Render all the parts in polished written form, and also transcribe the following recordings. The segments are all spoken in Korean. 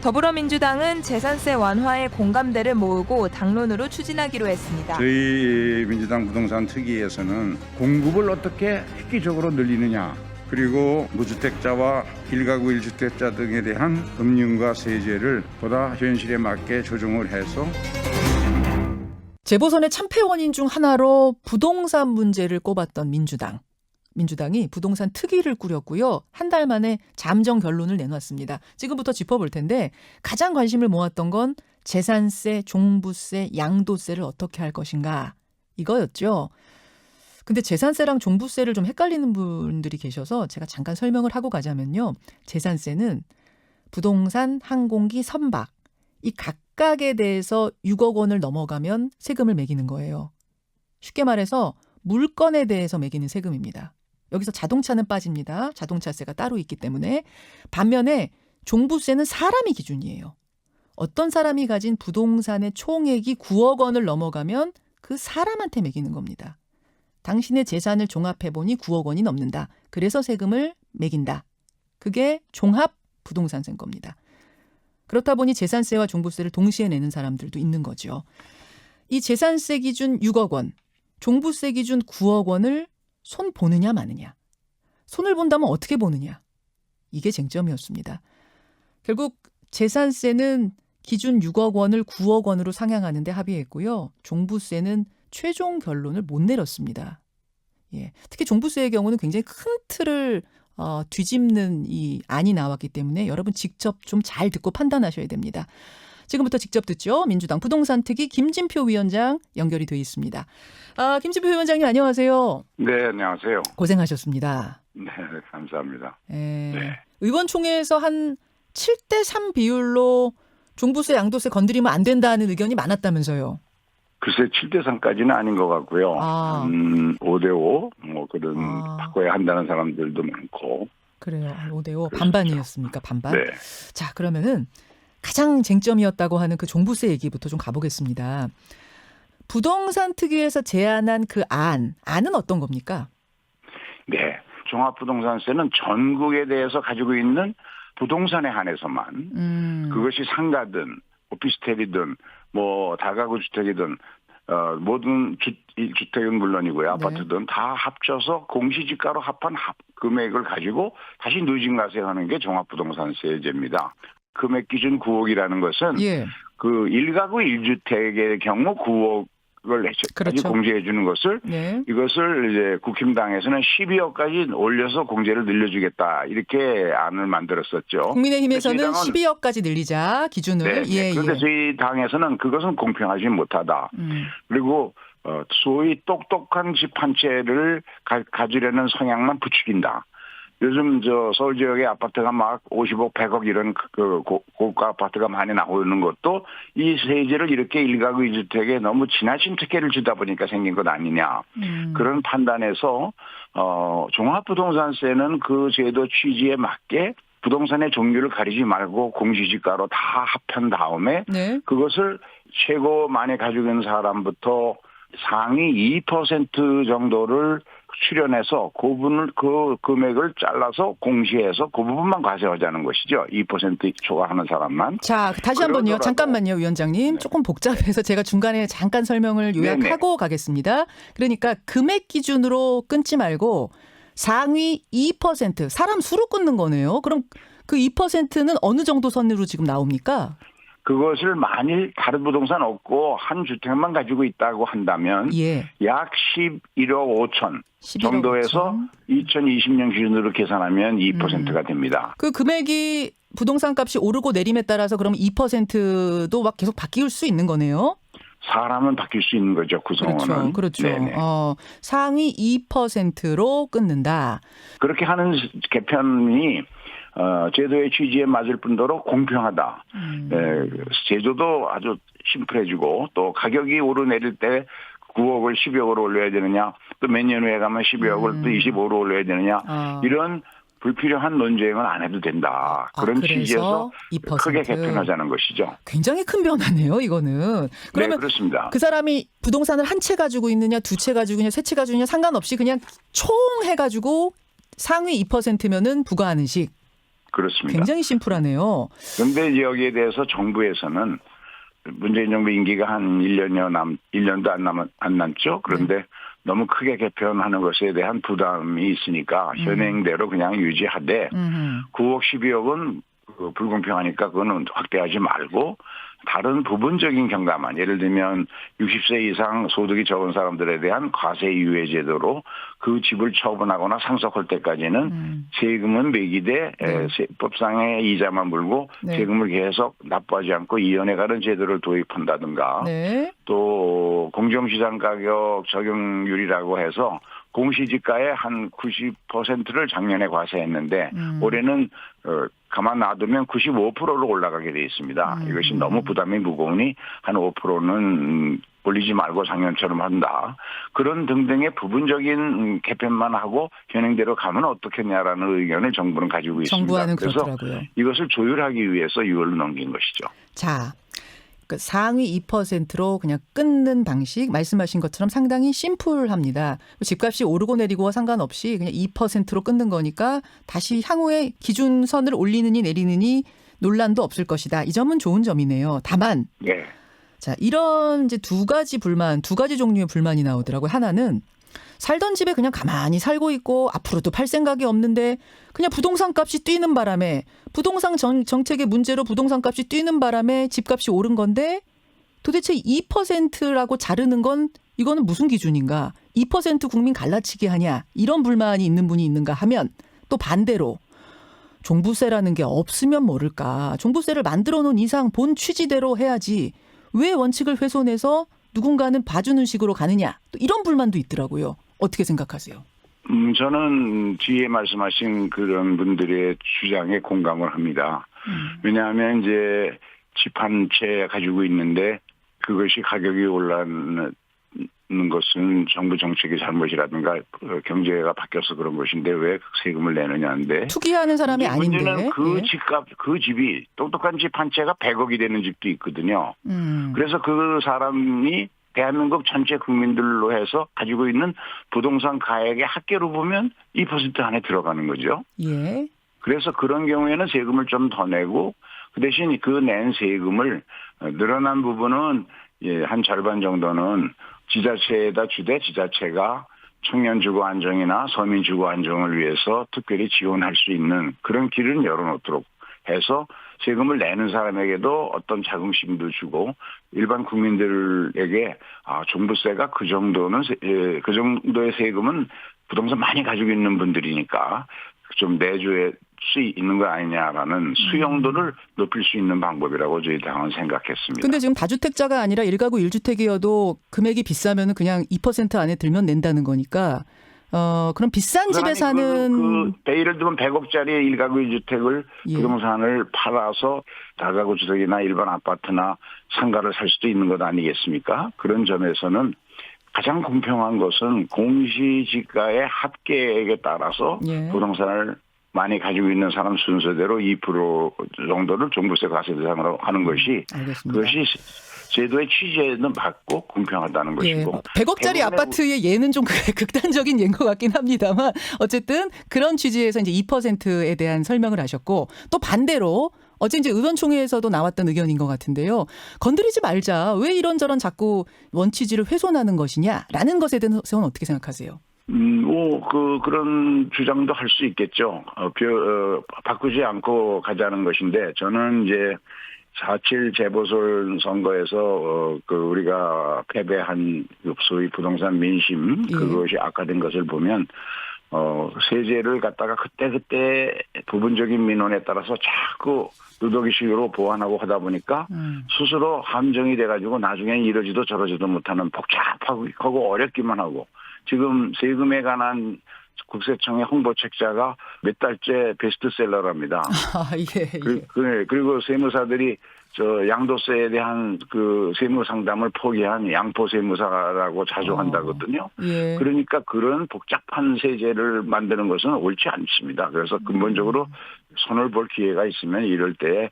더불어민주당은 재산세 완화에 공감대를 모으고 당론으로 추진하기로 했습니다. 저희 민주당 부동산 특위에서는 공급을 어떻게 획기적으로 늘리느냐, 그리고 무주택자와 1가구 1주택자 등에 대한 금융과 세제를 보다 현실에 맞게 조정을 해서 재보선의 참패 원인 중 하나로 부동산 문제를 꼽았던 민주당이 부동산 특위를 꾸렸고요. 한 달 만에 잠정 결론을 내놨습니다. 지금부터 짚어볼 텐데 가장 관심을 모았던 건 재산세, 종부세, 양도세를 어떻게 할 것인가 이거였죠. 근데 재산세랑 종부세를 좀 헷갈리는 분들이 계셔서 제가 잠깐 설명을 하고 가자면요. 재산세는 부동산, 항공기, 선박 이 각각에 대해서 6억 원을 넘어가면 세금을 매기는 거예요. 쉽게 말해서 물건에 대해서 매기는 세금입니다. 여기서 자동차는 빠집니다. 자동차세가 따로 있기 때문에. 반면에 종부세는 사람이 기준이에요. 어떤 사람이 가진 부동산의 총액이 9억 원을 넘어가면 그 사람한테 매기는 겁니다. 당신의 재산을 종합해보니 9억 원이 넘는다. 그래서 세금을 매긴다. 그게 종합 부동산세인 겁니다. 그렇다 보니 재산세와 종부세를 동시에 내는 사람들도 있는 거죠. 이 재산세 기준 6억 원, 종부세 기준 9억 원을 손 보느냐 마느냐. 손을 본다면 어떻게 보느냐. 이게 쟁점이었습니다. 결국 재산세는 기준 6억 원을 9억 원으로 상향하는 데 합의했고요. 종부세는 최종 결론을 못 내렸습니다. 예, 특히 종부세의 경우는 굉장히 큰 틀을 뒤집는 이 안이 나왔기 때문에 여러분 직접 좀 잘 듣고 판단하셔야 됩니다. 지금부터 직접 듣죠. 민주당 부동산특위 김진표 위원장 연결이 돼 있습니다. 김진표 위원장님 안녕하세요. 네, 안녕하세요. 고생하셨습니다. 네, 감사합니다. 네. 의원총회에서 한 7대3 비율로 종부세, 양도세 건드리면 안 된다는 의견이 많았다면서요. 글쎄 7대3까지는 아닌 것 같고요. 5대5 뭐 그런 바꿔야 한다는 사람들도 많고. 그래요. 5대5 반반이었습니까? 반반? 네. 자, 그러면은 가장 쟁점이었다고 하는 그 종부세 얘기부터 좀 가보겠습니다. 부동산 특위에서 제안한 그 안은 어떤 겁니까? 네. 종합부동산세는 전국에 대해서 가지고 있는 부동산에 한해서만 그것이 상가든 오피스텔이든 뭐 다가구 주택이든 모든 주택은 물론이고요. 아파트든 다 합쳐서 공시지가로 합한 금액을 가지고 다시 누진과세 하는 게 종합부동산세제입니다. 금액 기준 9억이라는 것은 그 1가구 1주택의 경우 9억을 그렇죠. 공제해 주는 것을 이것을 이제 국힘당에서는 12억까지 올려서 공제를 늘려주겠다 이렇게 안을 만들었었죠. 국민의힘에서는 12억까지 늘리자 기준을. 그런데 저희 당에서는 그것은 공평하지 못하다. 그리고 소위 똑똑한 집 한 채를 가지려는 성향만 부추긴다. 요즘 서울 지역의 아파트가 막 50억, 100억 이런 고가 아파트가 많이 나오는 것도 이 세제를 이렇게 1가구 2주택에 너무 지나친 특혜를 주다 보니까 생긴 것 아니냐. 그런 판단에서 종합부동산세는 그 제도 취지에 맞게 부동산의 종류를 가리지 말고 공시지가로 다 합한 다음에 그것을 최고 많이 가지고 있는 사람부터 상위 2% 정도를 출연해서 그 금액을 잘라서 공시해서 그 부분만 과세하자는 것이죠. 2% 초과하는 사람만. 자, 다시 한번요. 잠깐만요, 위원장님. 조금 복잡해서 제가 중간에 잠깐 설명을 요약하고 가겠습니다. 그러니까 금액 기준으로 끊지 말고 상위 2% 사람 수로 끊는 거네요. 그럼 그 2%는 어느 정도 선으로 지금 나옵니까? 그것을 만일 다른 부동산 없고 한 주택만 가지고 있다고 한다면 약 11억 5천 정도에서 2020년 기준으로 계산하면 2%가 됩니다. 그 금액이 부동산 값이 오르고 내림에 따라서 그럼 2%도 막 계속 바뀔 수 있는 거네요. 사람은 바뀔 수 있는 거죠. 구성원은. 그렇죠. 상위 2%로 끊는다. 그렇게 하는 개편이 제도의 취지에 맞을 뿐더러 공평하다. 제도도 아주 심플해지고 또 가격이 오르내릴 때 9억을 12억으로 올려야 되느냐, 또 몇 년 후에 가면 12억을 또 25로 올려야 되느냐, 이런 불필요한 논쟁은 안 해도 된다. 그런 취지에서 2%. 크게 개편하자는 것이죠. 굉장히 큰 변화네요, 이거는. 그러면 그렇습니다. 그 사람이 부동산을 한 채 가지고 있느냐, 두 채 가지고 있느냐, 세 채 가지고 있느냐 상관없이 그냥 총 해가지고 상위 2%면은 부과하는 식. 그렇습니다. 굉장히 심플하네요. 그런데 여기에 대해서 정부에서는 문재인 정부 임기가 한 1년도 안 남죠. 그런데 너무 크게 개편하는 것에 대한 부담이 있으니까 현행대로 그냥 유지하되 9억 12억은 불공평하니까 그거는 확대하지 말고 다른 부분적인 경감만 예를 들면 60세 이상 소득이 적은 사람들에 대한 과세 유예 제도로 그 집을 처분하거나 상속할 때까지는 세금은 매기되 법상의 이자만 물고 네. 세금을 계속 납부하지 않고 이연해 가는 제도를 도입한다든가 네. 또 공정시장 가격 적용률이라고 해서 공시지가의 한 90%를 작년에 과세했는데 올해는 가만 놔두면 95%로 올라가게 돼 있습니다. 이것이 너무 부담이 무거우니 한 5%는 올리지 말고 작년처럼 한다. 그런 등등의 부분적인 개편만 하고 현행대로 가면 어떻겠냐라는 의견을 정부는 가지고 있습니다. 정부와는 그래서 그렇더라고요. 이것을 조율하기 위해서 6월로 넘긴 것이죠. 자, 그 상위 2%로 그냥 끊는 방식 말씀하신 것처럼 상당히 심플합니다. 집값이 오르고 내리고 상관없이 그냥 2%로 끊는 거니까 다시 향후에 기준선을 올리느니 내리느니 논란도 없을 것이다. 이 점은 좋은 점이네요. 다만 예. 자, 이런 이제 두 가지 종류의 불만이 나오더라고요. 하나는 살던 집에 그냥 가만히 살고 있고 앞으로도 팔 생각이 없는데 그냥 부동산 값이 뛰는 바람에 부동산 정책의 문제로 부동산 값이 뛰는 바람에 집값이 오른 건데 도대체 2%라고 자르는 건 이거는 무슨 기준인가? 2% 국민 갈라치기 하냐? 이런 불만이 있는 분이 있는가 하면 또 반대로 종부세라는 게 없으면 모를까? 종부세를 만들어 놓은 이상 본 취지대로 해야지. 왜 원칙을 훼손해서 누군가는 봐주는 식으로 가느냐? 또 이런 불만도 있더라고요. 어떻게 생각하세요? 저는 뒤에 말씀하신 그런 분들의 주장에 공감을 합니다. 왜냐하면 이제 집 한 채 가지고 있는데 그것이 가격이 올라는 것은 정부 정책의 잘못이라든가 경제가 바뀌어서 그런 것인데 왜 세금을 내느냐인데 투기하는 사람이 아닌데. 문제는 그 예. 집값, 그 집이 똑똑한 집 한 채가 100억이 되는 집도 있거든요. 그래서 그 사람이 대한민국 전체 국민들로 해서 가지고 있는 부동산 가액의 합계로 보면 2% 안에 들어가는 거죠. 예. 그래서 그런 경우에는 세금을 좀 더 내고 그 대신 그 낸 세금을 늘어난 부분은 한 절반 정도는 지자체에다 주되 지자체가 청년 주거 안정이나 서민 주거 안정을 위해서 특별히 지원할 수 있는 그런 길을 열어놓도록 해서 세금을 내는 사람에게도 어떤 자긍심도 주고 일반 국민들에게 종부세가 그 정도의 세금은 부동산 많이 가지고 있는 분들이니까 좀 내줄 수 있는 거 아니냐라는 수용도를 높일 수 있는 방법이라고 저희 당은 생각했습니다. 근데 지금 다주택자가 아니라 1가구 1주택이어도 금액이 비싸면 그냥 2% 안에 들면 낸다는 거니까 그럼 비싼 집에 사는 예를 들면 100억짜리 1가구 1주택을 예. 부동산을 팔아서 다가구 주택이나 일반 아파트나 상가를 살 수도 있는 것 아니겠습니까? 그런 점에서는 가장 공평한 것은 공시지가의 합계액에 따라서 예. 부동산을 많이 가지고 있는 사람 순서대로 2% 정도를 종부세 과세 대상으로 하는 것이 알겠습니다. 그것이 제도의 취지에는 맞고 공평하다는 것이고. 100억짜리 아파트의 예는 좀 극단적인 예인 것 같긴 합니다만 어쨌든 그런 취지에서 이제 2%에 대한 설명을 하셨고 또 반대로 어제 이제 의원총회에서도 나왔던 의견인 것 같은데요. 건드리지 말자. 왜 이런저런 자꾸 원취지를 훼손하는 것이냐라는 것에 대해서는 어떻게 생각하세요? 그런 주장도 할 수 있겠죠. 바꾸지 않고 가자는 것인데 저는 이제 4.7 재보궐 선거에서 우리가 패배한 소위 부동산 민심 그것이 악화된 것을 보면 세제를 갖다가 그때 부분적인 민원에 따라서 자꾸 누더기식으로 보완하고 하다 보니까 스스로 함정이 돼가지고 나중에 이러지도 저러지도 못하는 복잡하고 어렵기만 하고 지금 세금에 관한 국세청의 홍보책자가 몇 달째 베스트셀러랍니다. 예. 그리고 세무사들이 양도세에 대한 그 세무 상담을 포기한 양포 세무사라고 자조한다거든요. 예. 그러니까 그런 복잡한 세제를 만드는 것은 옳지 않습니다. 그래서 근본적으로 손을 볼 기회가 있으면 이럴 때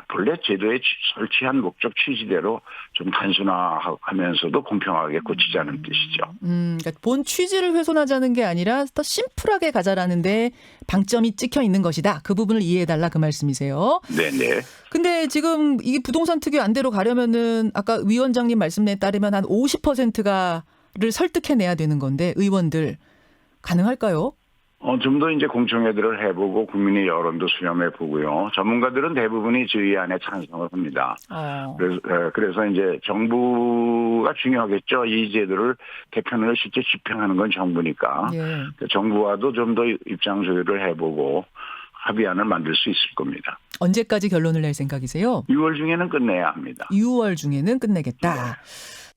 본래 제도에 설치한 목적 취지대로 좀 단순화하면서도 공평하게 고치자는 뜻이죠. 그러니까 본 취지를 훼손하자는 게 아니라 더 심플하게 가자라는데 방점이 찍혀 있는 것이다. 그 부분을 이해해달라 그 말씀이세요. 네네. 근데 지금 이 부동산 특위 안대로 가려면은 아까 위원장님 말씀에 따르면 한 50%를 설득해내야 되는 건데 의원들 가능할까요? 좀 더 이제 공청회들을 해보고 국민의 여론도 수렴해 보고요. 전문가들은 대부분이 저의안에 찬성을 합니다. 그래서 이제 정부가 중요하겠죠. 이 제도를 개편을 실제 집행하는 건 정부니까. 예. 정부와도 좀 더 입장 조율을 해보고 합의안을 만들 수 있을 겁니다. 언제까지 결론을 낼 생각이세요? 6월 중에는 끝내야 합니다. 6월 중에는 끝내겠다.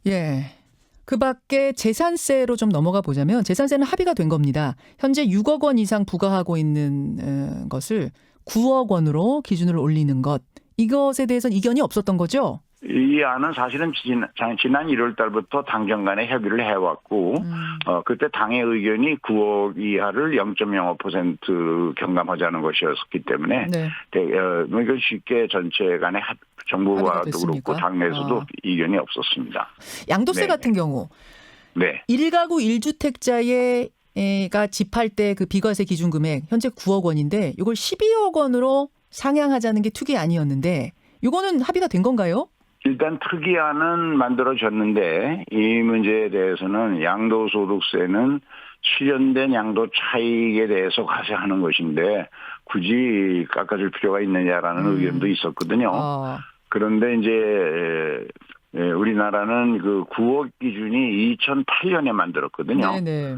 예. 그 밖에 재산세로 좀 넘어가 보자면 재산세는 합의가 된 겁니다. 현재 6억 원 이상 부과하고 있는 것을 9억 원으로 기준을 올리는 것. 이것에 대해서는 이견이 없었던 거죠? 이 안은 사실은 지난 1월 달부터 당정 간에 협의를 해왔고 그때 당의 의견이 9억 이하를 0.05% 경감하자는 것이었기 때문에 네. 이걸 쉽게 전체 간에 정부와도 그렇고 당내에서도 이견이 없었습니다. 양도세 네. 같은 경우 네. 1가구 1주택자가 집할 때 그 비과세 기준 금액 현재 9억 원인데 이걸 12억 원으로 상향하자는 게 투기 아니었는데 이거는 합의가 된 건가요? 일단 특이안은 만들어졌는데 이 문제에 대해서는 양도소득세는 실현된 양도 차익에 대해서 과세하는 것인데 굳이 깎아줄 필요가 있느냐라는 의견도 있었거든요. 그런데 이제 우리나라는 그 9억 기준이 2008년에 만들었거든요. 네네.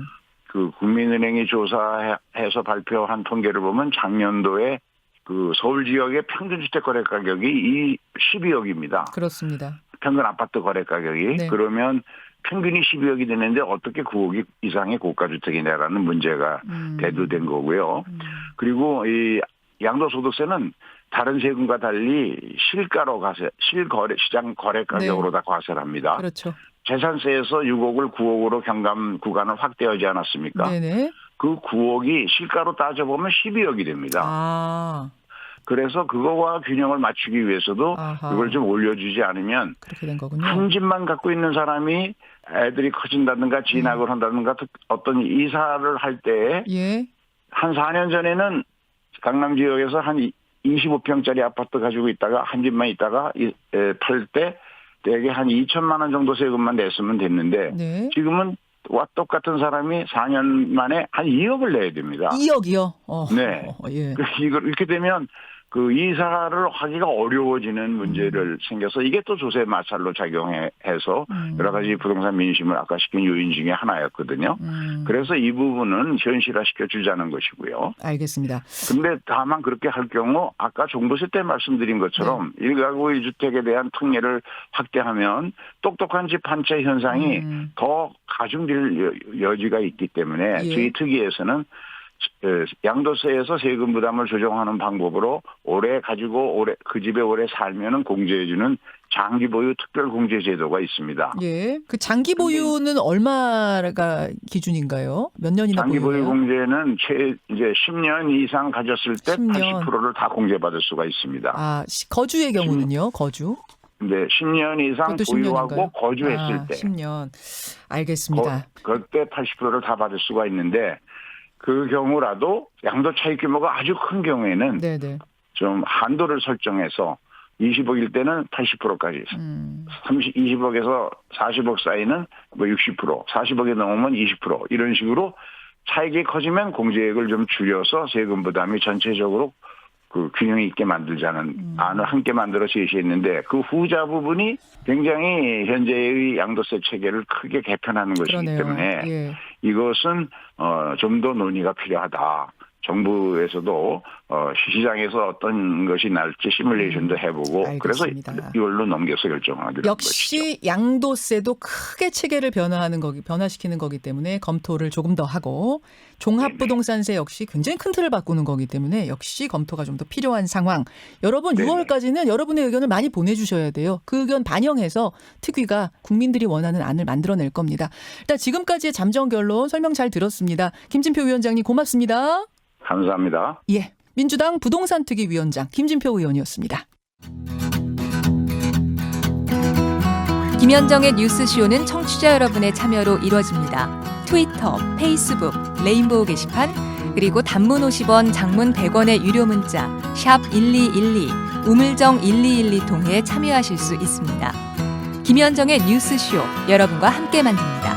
그 국민은행이 조사해서 발표한 통계를 보면 작년도에 그 서울 지역의 평균 주택 거래 가격이 12억입니다. 그렇습니다. 평균 아파트 거래 가격이. 네. 그러면 평균이 12억이 되는데 어떻게 9억 이상의 고가 주택이냐라는 문제가 대두된 거고요. 그리고 이 양도소득세는 다른 세금과 달리 실가로 시장 거래 가격으로 다 과세를 합니다. 그렇죠. 재산세에서 6억을 9억으로 경감 구간을 확대하지 않았습니까? 네네. 그 9억이 실가로 따져보면 12억이 됩니다. 그래서 그거와 균형을 맞추기 위해서도 이걸 좀 올려주지 않으면 그렇게 된 거군요. 한 집만 갖고 있는 사람이 애들이 커진다든가 진학을 한다든가 어떤 이사를 할 때 한 4년 전에는 강남 지역에서 한 25평짜리 아파트 가지고 있다가 한 집만 있다가 팔 때 대개 한 2천만 원 정도 세금만 냈으면 됐는데 지금은 똑같은 사람이 4년 만에 한 2억을 내야 됩니다. 2억이요? 네. 예. 이렇게 되면 그 이사를 하기가 어려워지는 문제를 생겨서 이게 또 조세 마찰로 작용해서 여러 가지 부동산 민심을 악화시킨 요인 중에 하나였거든요. 그래서 이 부분은 현실화시켜 주자는 것이고요. 알겠습니다. 근데 다만 그렇게 할 경우 아까 종부세 때 말씀드린 것처럼 1가구 1주택에 대한 특례를 확대하면 똑똑한 집 한 채 현상이 더 가중될 여지가 있기 때문에 저희 특위에서는 양도세에서 세금 부담을 조정하는 방법으로 오래 가지고 그 집에 오래 살면은 공제해주는 장기 보유 특별 공제 제도가 있습니다. 예. 그 장기 보유는 얼마가 기준인가요? 몇 년이나 장기 보유해요? 보유 공제는 이제 10년 이상 가졌을 때 10년. 80%를 다 공제받을 수가 있습니다. 거주의 경우는요? 거주? 네, 10년 이상 보유하고 10년인가요? 거주했을 때. 10년. 알겠습니다. 그때 80%를 다 받을 수가 있는데 그 경우라도 양도 차익 규모가 아주 큰 경우에는 좀 한도를 설정해서 20억일 때는 80%까지, 20억에서 40억 사이는 뭐 60%, 40억이 넘으면 20% 이런 식으로 차익이 커지면 공제액을 좀 줄여서 세금 부담이 전체적으로 그 균형이 있게 만들자는 안을 함께 만들어 제시했는데 그 후자 부분이 굉장히 현재의 양도세 체계를 크게 개편하는 것이기 때문에 이것은 좀 더 논의가 필요하다. 정부에서도 시장에서 어떤 것이 날지 시뮬레이션도 해보고 알겠습니다. 그래서 이걸로 넘겨서 결정하기로 한 것이죠. 역시 양도세도 크게 체계를 변화시키는 거기 때문에 검토를 조금 더 하고 종합부동산세 역시 굉장히 큰 틀을 바꾸는 거기 때문에 역시 검토가 좀 더 필요한 상황. 여러분 6월까지는 여러분의 의견을 많이 보내주셔야 돼요. 그 의견 반영해서 특위가 국민들이 원하는 안을 만들어낼 겁니다. 일단 지금까지의 잠정 결론 설명 잘 들었습니다. 김진표 위원장님 고맙습니다. 감사합니다. 예, 민주당 부동산특위 위원장 김진표 의원이었습니다. 김현정의 뉴스쇼는 청취자 여러분의 참여로 이루어집니다. 트위터, 페이스북, 레인보우 게시판, 그리고 단문 50원, 장문 100원의 유료 문자 샵 1212, 우물정 1212 통해 참여하실 수 있습니다. 김현정의 뉴스쇼, 여러분과 함께 만듭니다.